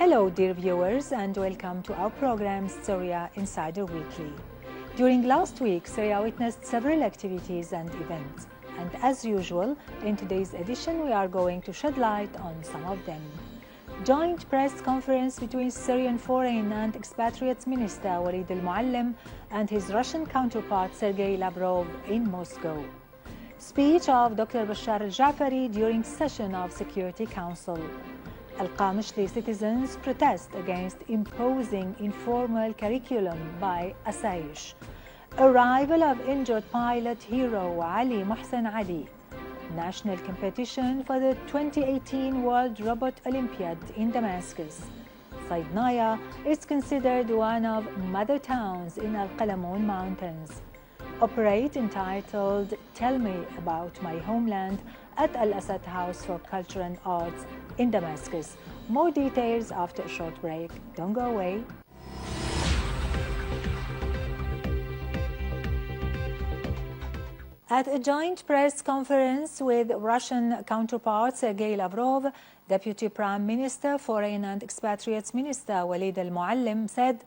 Hello dear viewers and welcome to our program Syria Insider Weekly. During last week, Syria witnessed several activities and events. And as usual, in today's edition we are going to shed light on some of them. Joint press conference between Syrian Foreign and Expatriates Minister Walid al-Muallim and his Russian counterpart Sergei Lavrov in Moscow. Speech of Dr. Bashar al-Jafari during session of Security Council. Al-Qamishli citizens protest against imposing informal curriculum by Asayish. Arrival of injured pilot hero Ali Mohsen Ali. National competition for the 2018 World Robot Olympiad in Damascus. Saidnaya is considered one of mother towns in Al-Qalamun Mountains. Operate entitled Tell Me About My Homeland at Al-Asad House for Culture and Arts in Damascus. More details after a short break. Don't go away. At a joint press conference with Russian counterpart Sergei Lavrov, Deputy Prime Minister, Foreign and Expatriates Minister Walid al-Muallim said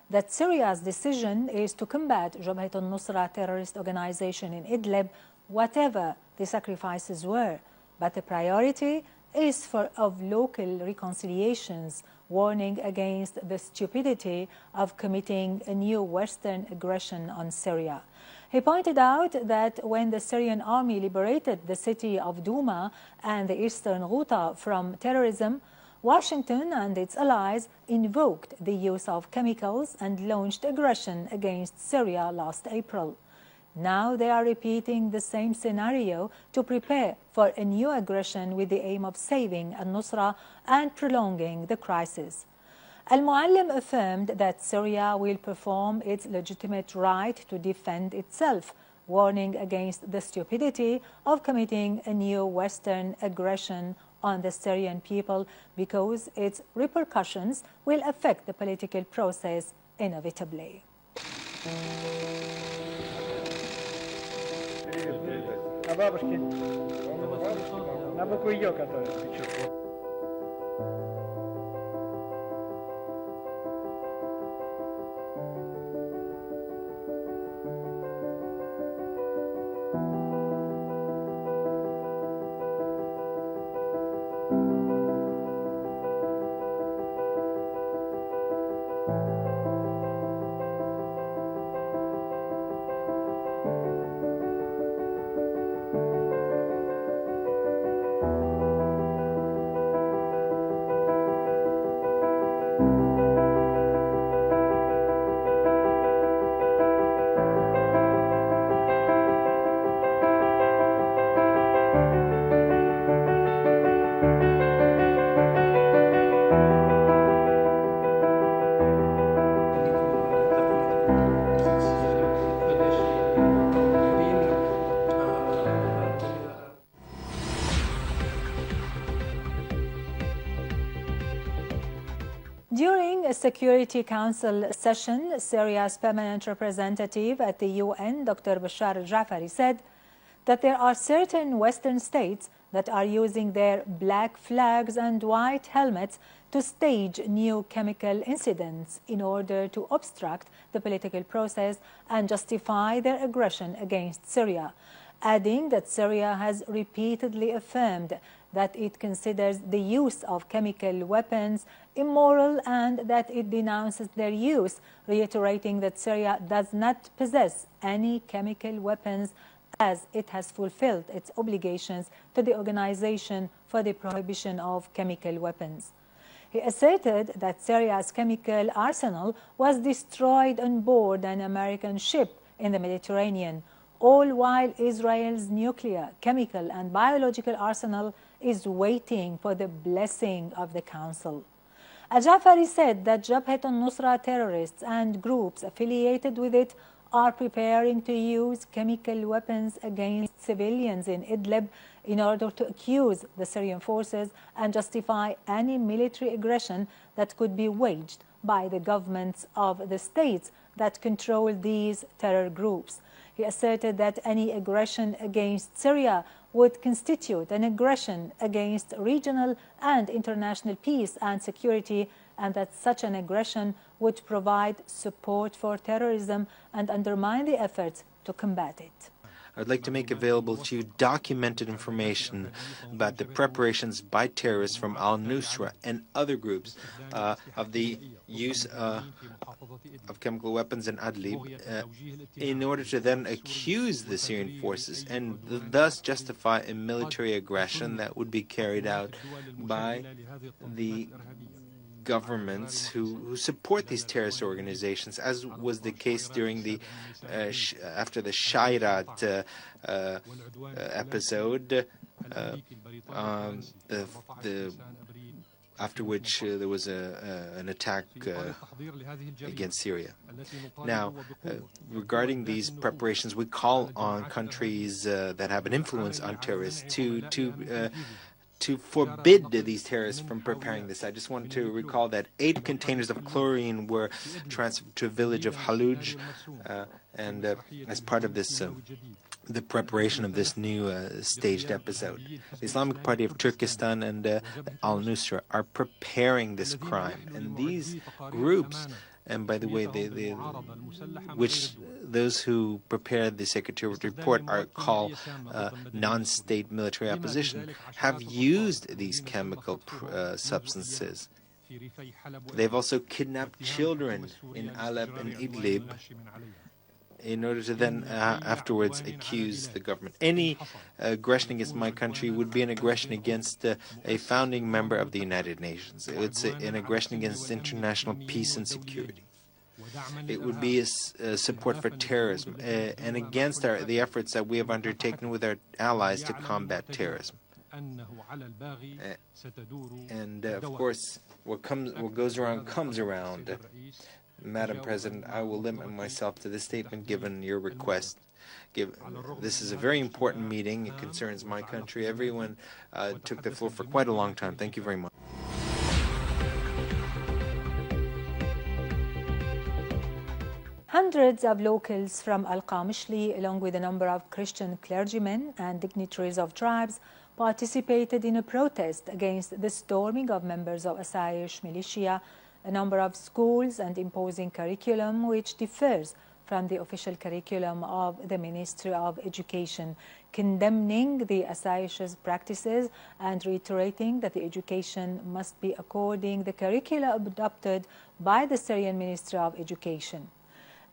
that Syria's decision is to combat Jabhat al-Nusra terrorist organization in Idlib, whatever the sacrifices were. But the priority is of local reconciliations, warning against the stupidity of committing a new Western aggression on Syria. He pointed out that when the Syrian army liberated the city of Douma and the eastern Ghouta from terrorism, Washington and its allies invoked the use of chemicals and launched aggression against Syria last April. Now they are repeating the same scenario to prepare for a new aggression with the aim of saving al-Nusra and prolonging the crisis. Al-Muallim affirmed that Syria will perform its legitimate right to defend itself, warning against the stupidity of committing a new Western aggression on the Syrian people because its repercussions will affect the political process inevitably. During a Security Council session, Syria's permanent representative at the UN, Dr. Bashar al-Jafari, said that there are certain Western states that are using their black flags and white helmets to stage new chemical incidents in order to obstruct the political process and justify their aggression against Syria, adding that Syria has repeatedly affirmed that it considers the use of chemical weapons immoral and that it denounces their use, reiterating that Syria does not possess any chemical weapons as it has fulfilled its obligations to the Organization for the Prohibition of Chemical Weapons. He asserted that Syria's chemical arsenal was destroyed on board an American ship in the Mediterranean, all while Israel's nuclear, chemical and biological arsenal is waiting for the blessing of the Council. Al-Jafari said that Jabhat al-Nusra terrorists and groups affiliated with it are preparing to use chemical weapons against civilians in Idlib in order to accuse the Syrian forces and justify any military aggression that could be waged by the governments of the states that control these terror groups. He asserted that any aggression against Syria would constitute an aggression against regional and international peace and security, and that such an aggression would provide support for terrorism and undermine the efforts to combat it. I'd like to make available to you documented information about the preparations by terrorists from al-Nusra and other groups of the use of chemical weapons in Adlib in order to then accuse the Syrian forces and thus justify a military aggression that would be carried out by the governments who support these terrorist organizations, as was the case during the after the Shairat episode, after which there was an attack against Syria. Now, regarding these preparations, we call on countries that have an influence on terrorists to forbid these terrorists from preparing this. I just want to recall that 8 containers of chlorine were transferred to a village of Haluj, and as part of this, the preparation of this new staged episode. The Islamic Party of Turkestan and al-Nusra are preparing this crime, and these groups, and by the way, those who prepared the Secretariat report are called non-state military opposition, have used these chemical substances. They've also kidnapped children in Alep and Idlib in order to then afterwards accuse the government. Any aggression against my country would be an aggression against a founding member of the United Nations. It's an aggression against international peace and security. It would be a support for terrorism and against the efforts that we have undertaken with our allies to combat terrorism. And of course, what goes around comes around. Madam President, I will limit myself to this statement given your request. This is a very important meeting. It concerns my country. Everyone took the floor for quite a long time. Thank you very much. Hundreds of locals from Al-Qamishli, along with a number of Christian clergymen and dignitaries of tribes, participated in a protest against the storming of members of Asayish militia, a number of schools, and imposing curriculum which differs from the official curriculum of the Ministry of Education, condemning the Asayish's practices and reiterating that the education must be according the curricula adopted by the Syrian Ministry of Education.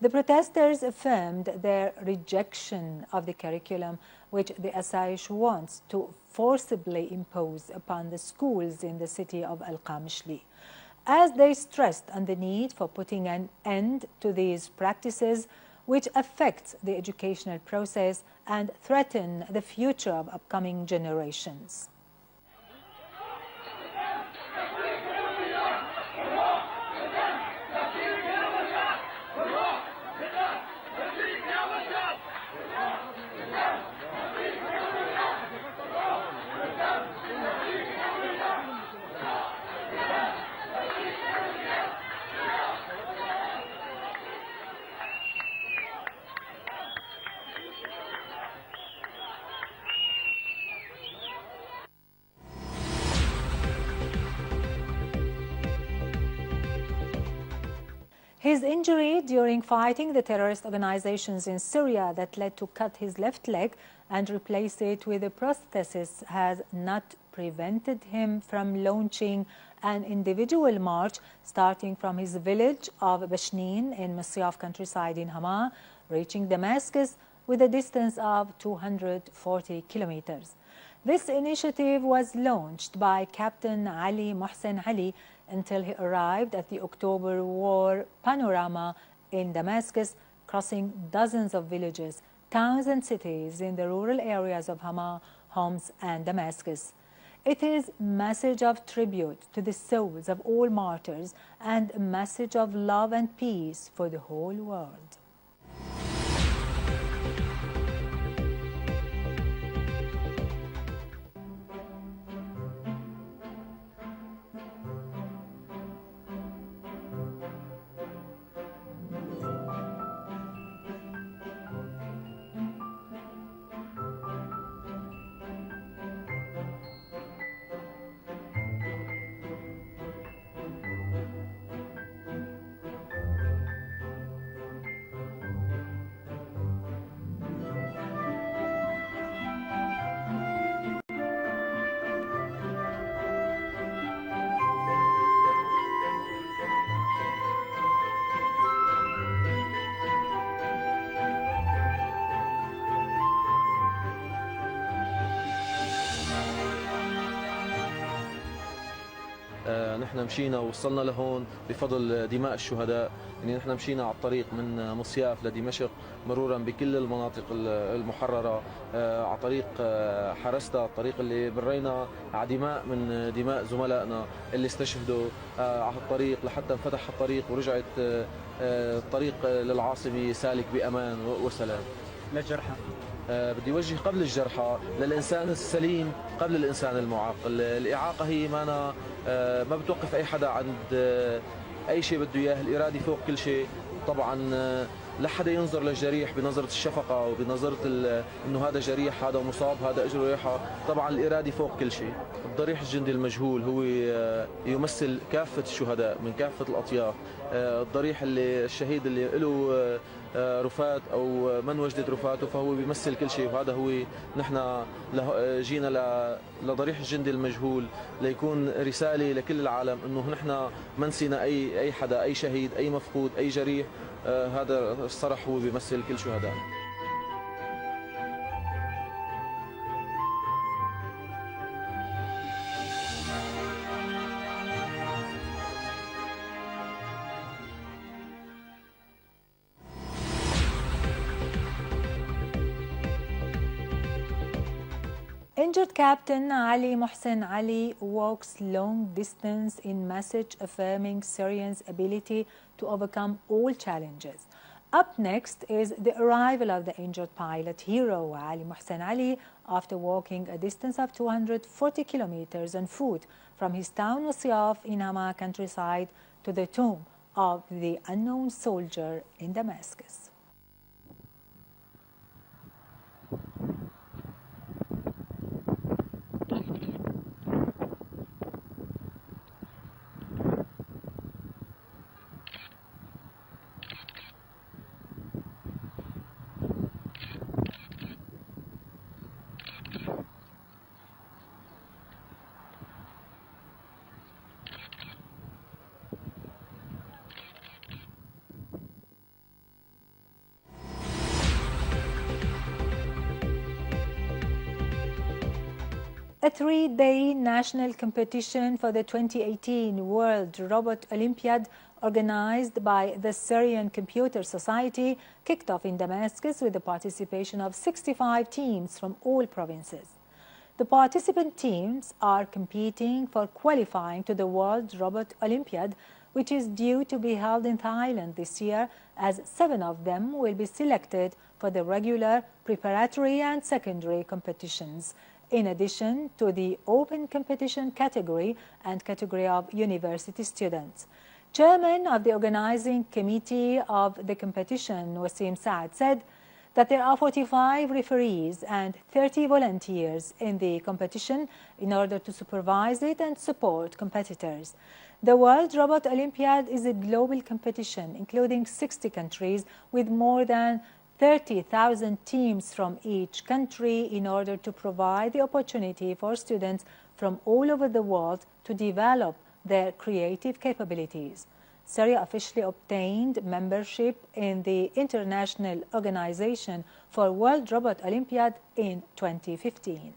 The protesters affirmed their rejection of the curriculum which the Asayish wants to forcibly impose upon the schools in the city of Al-Qamishli, as they stressed on the need for putting an end to these practices which affect the educational process and threaten the future of upcoming generations. His injury during fighting the terrorist organizations in Syria that led to cut his left leg and replace it with a prosthesis has not prevented him from launching an individual march starting from his village of Bashnin in Masyaf countryside in Hama, reaching Damascus with a distance of 240 kilometers. This initiative was launched by Captain Ali Mohsen Ali until he arrived at the October War panorama in Damascus, crossing dozens of villages, towns and cities in the rural areas of Hama, Homs and Damascus. It is a message of tribute to the souls of all martyrs and a message of love and peace for the whole world. نحن مشينا ووصلنا لهون بفضل دماء الشهداء. يعني نحن مشينا على الطريق من مصياف لدمشق مرورا بكل المناطق المحررة، على طريق حرستا، الطريق اللي برينا على دماء من دماء زملائنا اللي استشهدوا على الطريق لحتى انفتح الطريق ورجعت الطريق للعاصمة سالك بأمان وسلام. للجرحى بدي وجه قبل الجرحى للإنسان السليم قبل الإنسان المعاق. الإعاقة هي ما بتوقف أي حدا عند أي شيء بده إياه، الإرادة فوق كل شيء. طبعا لا حدا ينظر للجريح بنظرة الشفقة وبنظرة إنه هذا جريح، هذا مصاب، هذا أجره رايحة. طبعا الإرادة فوق كل شيء. الضريح الجندي المجهول هو يمثل كافة الشهداء من كافة الأطياف. الضريح الشهيد اللي له رفات أو من وجدت رفاته فهو بيمثل كل شيء، وهذا هو نحن جينا لضريح الجندي المجهول ليكون رسالة لكل العالم إنه نحن ما نسينا أي حدا، أي شهيد، أي مفقود، أي جريح. هذا الصرح هو بيمثل كل شهداء. Injured Captain Ali Mohsen Ali walks long distance in message affirming Syrians' ability to overcome all challenges. Up next is the arrival of the injured pilot hero Ali Mohsen Ali after walking a distance of 240 kilometers on foot from his town Wasyaf in Hama countryside to the tomb of the unknown soldier in Damascus. A three-day national competition for the 2018 World Robot Olympiad organized by the Syrian Computer Society kicked off in Damascus with the participation of 65 teams from all provinces. The participant teams are competing for qualifying to the World Robot Olympiad, which is due to be held in Thailand this year, as 7 of them will be selected for the regular preparatory and secondary competitions, in addition to the open competition category and category of university students. Chairman of the organizing committee of the competition, Wasim Saad, said that there are 45 referees and 30 volunteers in the competition in order to supervise it and support competitors. The World Robot Olympiad is a global competition including 60 countries with more than 30,000 teams from each country in order to provide the opportunity for students from all over the world to develop their creative capabilities. Syria officially obtained membership in the International Organization for World Robot Olympiad in 2015.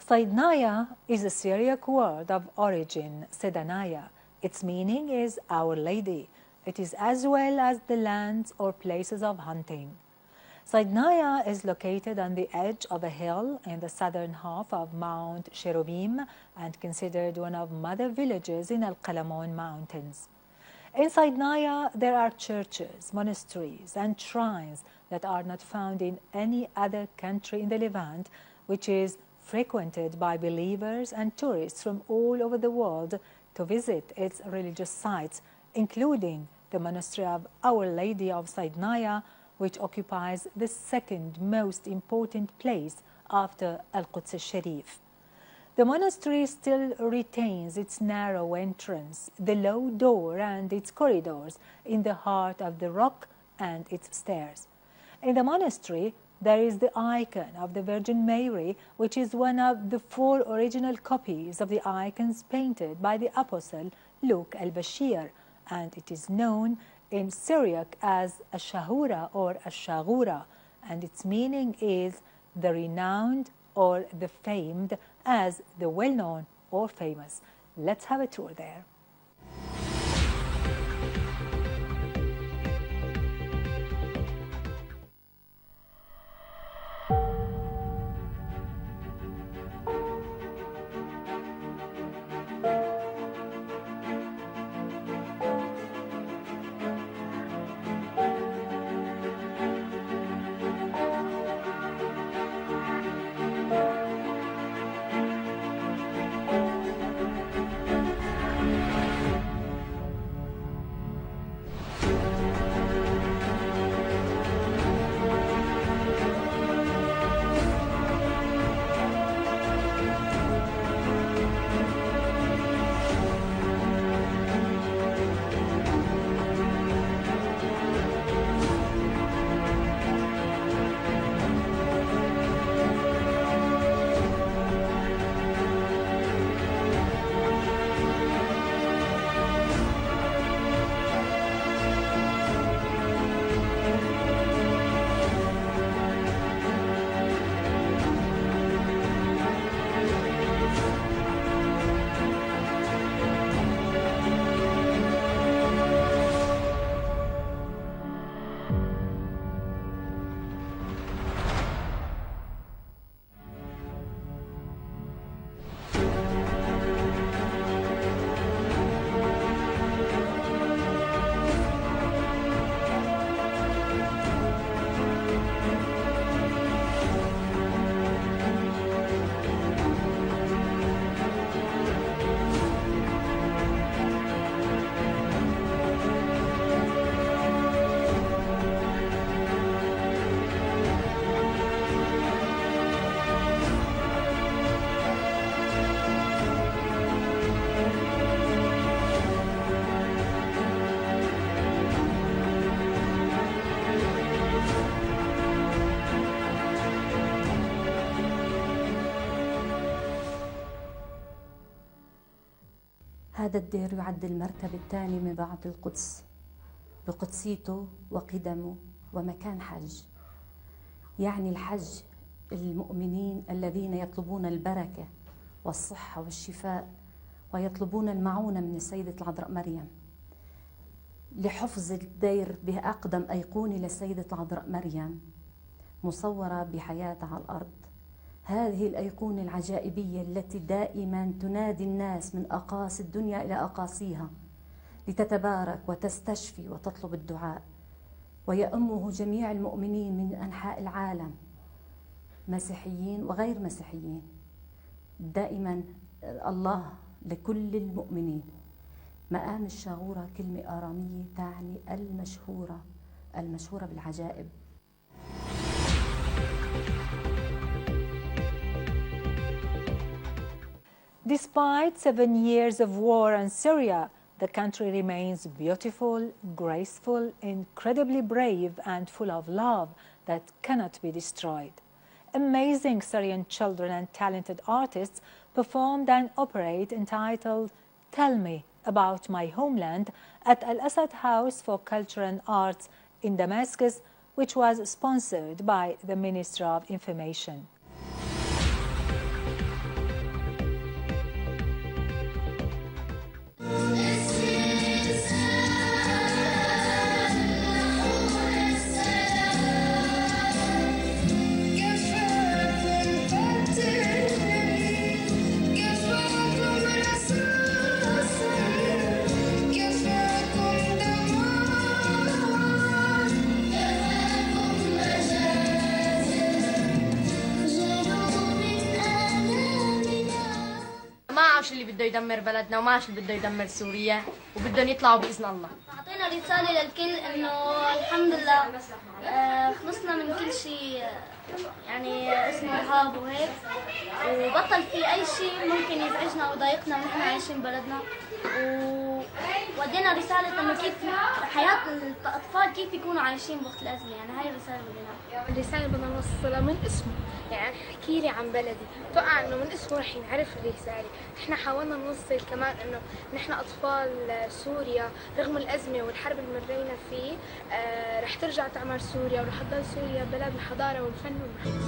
Saidnaya is a Syriac word of origin, Sedanaya. Its meaning is Our Lady. It is as well as the lands or places of hunting. Saidnaya is located on the edge of a hill in the southern half of Mount Cherubim and considered one of mother villages in Al-Qalamon Mountains. In Saidnaya, there are churches, monasteries, and shrines that are not found in any other country in the Levant, which is frequented by believers and tourists from all over the world to visit its religious sites, including the monastery of Our Lady of Saidnaya, which occupies the second most important place after Al-Quds al-Sharif. The monastery still retains its narrow entrance, the low door and its corridors in the heart of the rock and its stairs. In the monastery, there is the icon of the Virgin Mary, which is one of the 4 original copies of the icons painted by the Apostle Luke al-Bashir, and it is known in Syriac as Ash-Shahura or Ash-Shaghura, and its meaning is the renowned or the famed, as the well-known or famous. Let's have a tour there. هذا الدير يعد المرتبة الثانية من بعد القدس بقدسيته وقدمه ومكان حج. يعني الحج المؤمنين الذين يطلبون البركة والصحة والشفاء ويطلبون المعونة من السيدة العذراء مريم لحفظ الدير بأقدم أيقونة للسيدة العذراء مريم مصورة بحياتها على الأرض. هذه الأيقونة العجائبية التي دائما تنادي الناس من أقاصي الدنيا إلى أقاصيها لتتبارك وتستشفي وتطلب الدعاء، ويؤمه جميع المؤمنين من أنحاء العالم مسيحيين وغير مسيحيين. دائما الله لكل المؤمنين. مقام الشاغورة كلمة آرامية تعني المشهورة، المشهورة بالعجائب. Despite 7 years of war in Syria, the country remains beautiful, graceful, incredibly brave, and full of love that cannot be destroyed. Amazing Syrian children and talented artists performed an operette entitled Tell Me About My Homeland at Al-Assad House for Culture and Arts in Damascus, which was sponsored by the Ministry of Information. اللي بده يدمر بلدنا وماش اللي بده يدمر سوريا وبدهم يطلعوا بإذن الله. أعطينا رسالة للكل إنه الحمد لله خلصنا من كل شيء يعني اسمه إرهاب وهيك، وبطل في أي شيء ممكن يزعجنا أو يضايقنا ونحن عايشين ببلدنا، وودينا رسالة إنه كيف حياة الأطفال كيف يكونوا عايشين بوقت الأزمة. يعني هاي الرسالة بدنا. الرسالة بدنا نوصلها من اسمه، يعني احكي لي عن بلدي، اتوقع انه من اسمه رح ينعرف الرسالة. احنا حاولنا نوصل كمان انه نحن اطفال سوريا رغم الازمة والحرب اللي مرينا فيه رح ترجع تعمر سوريا، ورح تضل سوريا بلد الحضارة والفن والمحبة.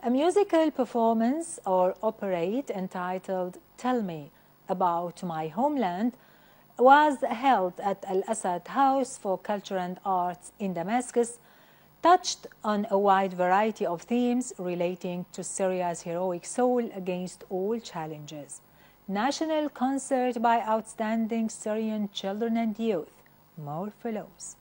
A musical performance or operette entitled Tell Me About My Homeland was held at Al-Assad House for Culture and Arts in Damascus, touched on a wide variety of themes relating to Syria's heroic soul against all challenges. National concert by outstanding Syrian children and youth. More follows.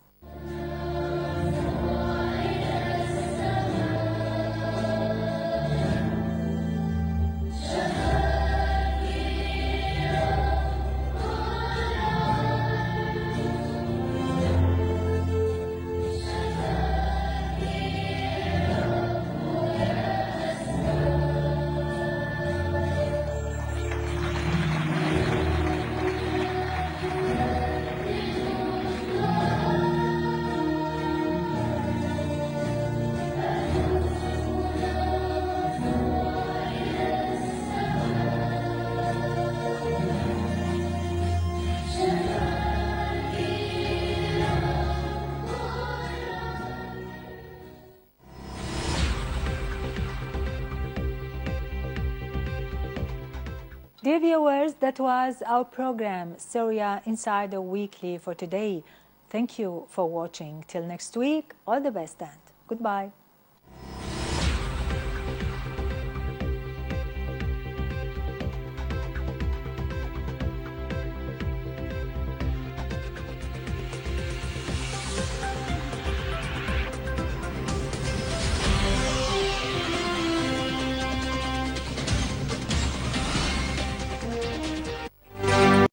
Dear viewers, that was our program, Syria Insider Weekly for today. Thank you for watching. Till next week, all the best and goodbye.